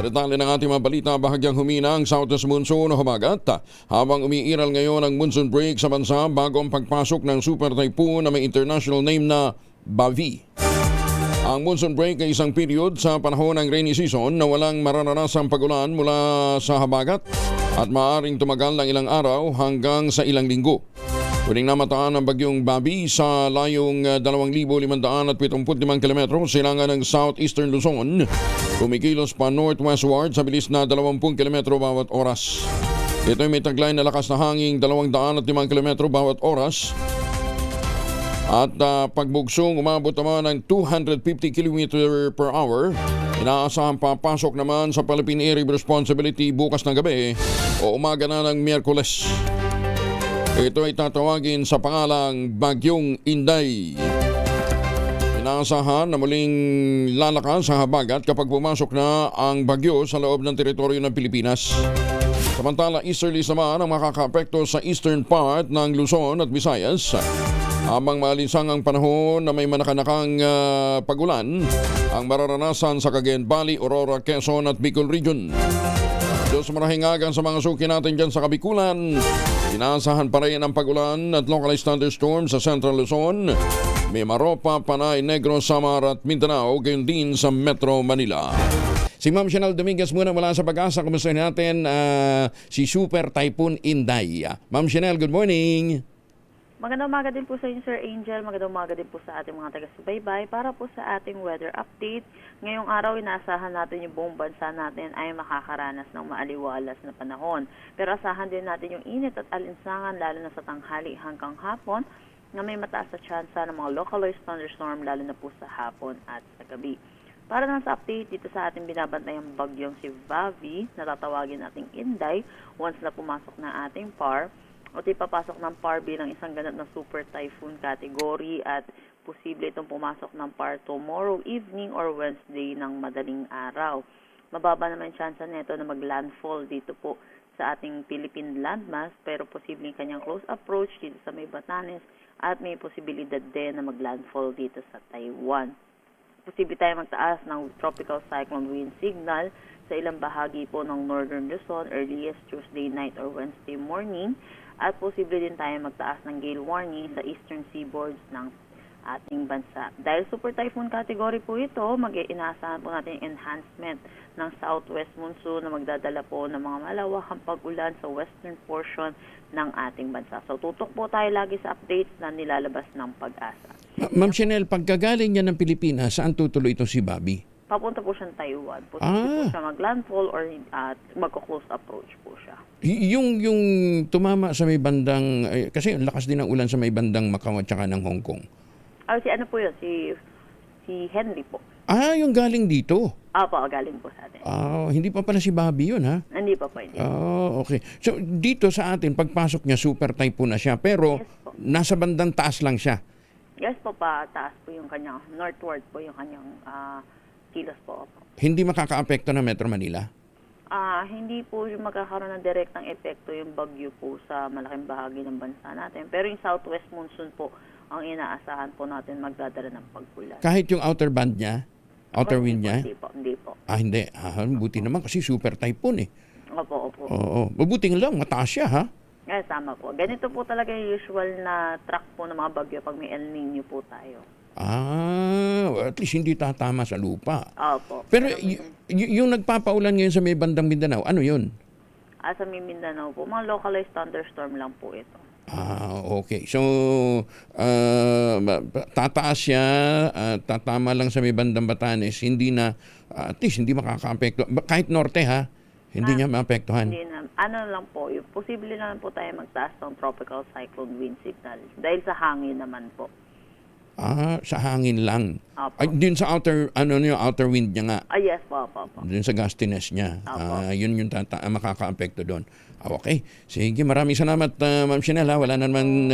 Sa detalye ng ating mga balita, bahagyang humina ang southwest monsoon o habagat habang umiiral ngayon ang monsoon break sa bansa bago ang pagpasok ng super typhoon na may international name na Bavi. Ang monsoon break ay isang period sa panahon ng rainy season na walang mararanasang pagulan mula sa habagat at maaaring tumagal ng ilang araw hanggang sa ilang linggo. Huling namataan ang bagyong Bavi sa layong 2,575 km silangan ng southeastern Luzon. Kumikilos pa northwestward sa bilis na 20 km bawat oras. Ito ay may taglay na lakas na hangin 205 km bawat oras. At pagbugsong umabot naman ng 250 km per hour. Inaasahang papasok naman sa Philippine Area of Responsibility bukas ng gabi o umaga na ng Miyerkules. Ito ay tatawagin sa pangalang Bagyong Inday. Inaasahan na muling lalakas sa habagat kapag pumasok na ang bagyo sa loob ng teritoryo ng Pilipinas. Samantala, easterlies naman ang makakaapekto sa eastern part ng Luzon at Visayas. Habang maalinsang ang panahon na may manakanakang pagulan ang mararanasan sa Cagayan Valley, Aurora, Quezon at Bicol Region. Diyos marahingagan sa mga suki natin dyan sa Kabikulan. Inaasahan pa rin ang pagulan at localized thunderstorms sa Central Luzon, Mimaropa, Panay, Negros, Samar at Mindanao, gayon din sa Metro Manila. Si Ma'am Chanel Dominguez muna mula sa Pag-asa. Kumusta natin si Super Typhoon Inday. Ma'am Chanel, good morning. Magandang umaga din po sa inyo, Sir Angel. Magandang umaga din po sa ating mga taga-subaybay. Para po sa ating weather update, ngayong araw inaasahan natin yung buong bansa natin ay makakaranas ng maaliwalas na panahon. Pero asahan din natin yung init at alinsangan lalo na sa tanghali hanggang hapon na may mataas na tsansa ng mga localized thunderstorm lalo na po sa hapon at sa gabi. Para na sa update dito sa ating binabantayang bagyong si Bavi, natatawagin nating Inday once na pumasok na ating PAR, o papasok ng PAR bilang isang ganap na super typhoon category at posible itong pumasok ng PAR tomorrow evening or Wednesday ng madaling araw. Mababa naman chance nito na mag-landfall dito po sa ating Philippine landmass pero posibleng kanyang close approach dito sa may Batanes at may posibilidad din na mag-landfall dito sa Taiwan. Posible tayo magtaas ng tropical cyclone wind signal sa ilang bahagi po ng northern Luzon earliest Tuesday night or Wednesday morning. At posible din tayo magtaas ng gale warning sa eastern seaboards ng ating bansa. Dahil super typhoon category po ito, mag-inaasahan po natin enhancement ng southwest monsoon na magdadala po ng mga malawakang pag-ulan sa western portion ng ating bansa. So tutok po tayo lagi sa updates na nilalabas ng Pag-asa. Ma'am Chanel, pagkagaling niya ng Pilipinas, saan tutuloy ito si Babi? Papunta po siyang Taiwan. Posible po siya mag-landfall or magko-close approach po siya. Yung tumama sa may bandang, kasi ang lakas din ng ulan sa may bandang Macau at saka ng Hong Kong. Si ano po yun? Si Henry po. Yung galing dito. Opo, galing po sa atin. Hindi pa pala si Babi yun, ha? Hindi pa pwede. Okay. So, dito sa atin, pagpasok niya, super typhoon na siya. Pero, Yes, nasa bandang taas lang siya. Yes po, taas po yung kanyang, northward po yung kanyang kilos po. Hindi makakaapekto ng Metro Manila? Hindi po yung magkakaroon ng direktang epekto yung bagyo po sa malaking bahagi ng bansa natin. Pero yung southwest monsoon po, ang inaasahan po natin magdadala ng pag-ulan. Kahit yung outer band niya? Outer wind niya? Hindi po. Hindi. Buti naman kasi super typhoon eh. Opo. Oo. Mabuti nga lang, mataas siya, ha? Tama po. Ganito po talaga yung usual na track po ng mga bagyo pag may El Nino po tayo. At least hindi tatama sa lupa. Opo. Pero yung nagpapaulan ngayon sa may bandang Mindanao, ano yun? Sa may Mindanao po, mga localized thunderstorm lang po ito. Okay. So, tataas siya, tatama lang sa may bandang Batanes, hindi na, at least hindi makaka-apekto. Kahit norte, ha? Hindi niya maapektuhan. Hindi na. Ano lang po, yung posible naman po tayo magtaas ng tropical cyclone wind signal dahil sa hangin naman po. Sa hangin lang. Opo. Din sa outer wind niya nga. Yes po. Din sa gustiness niya. Yun yung makaka-apekto doon. Okay. Sige, maraming salamat, Ma'am Chanel. Wala na naman,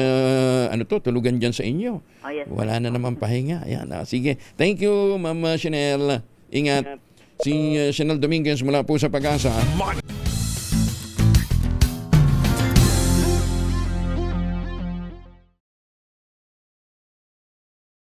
tulugan dyan sa inyo. Yes. Wala na naman pahinga. Ayan, sige. Thank you, Ma'am Chanel. Ingat. Si Chanel Dominguez mula po sa Pag-asa.